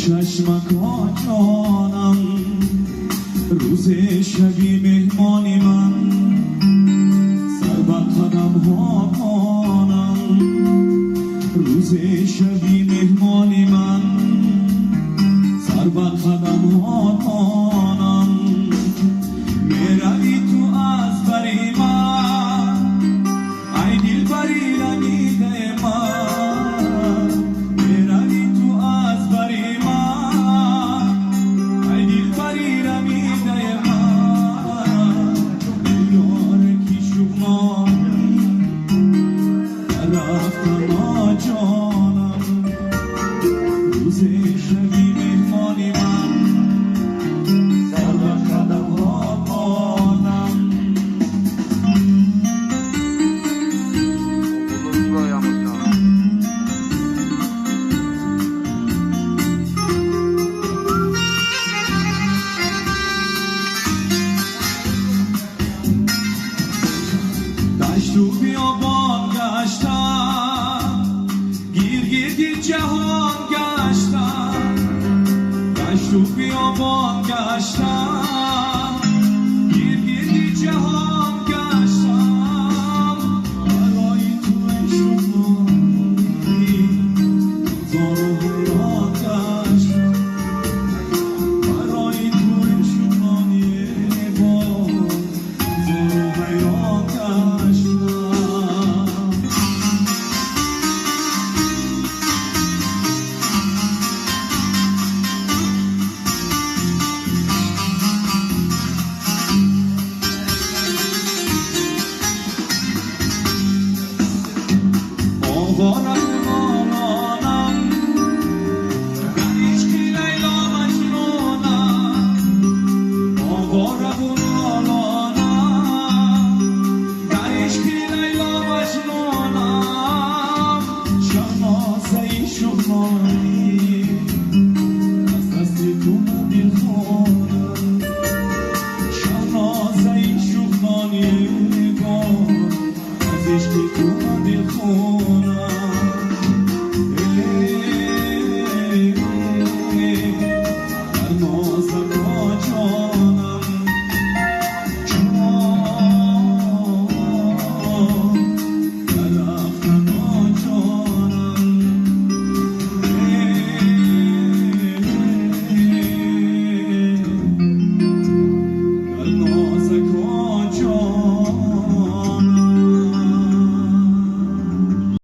چشمک ها جانم روز شبی مهمانی من سر به قدم ها کنم روز شبی مهمانی من سر به قدم ها کنم میروی تو از بری من ای دل بری رمیده من میروی تو از بری من ای دل بری رمیده من یار کی شغلانی رفتم جانم روز شبی مهمانی من سر به قدم ها کنم دشت و بیابان گشتم گیر جهان گشتم دشت و بیابان گشتم گیر جهان گشتم برای تو شغلانی زار و حیران گشتم برای تو شغلانی با زار و حیران گشتم آوارم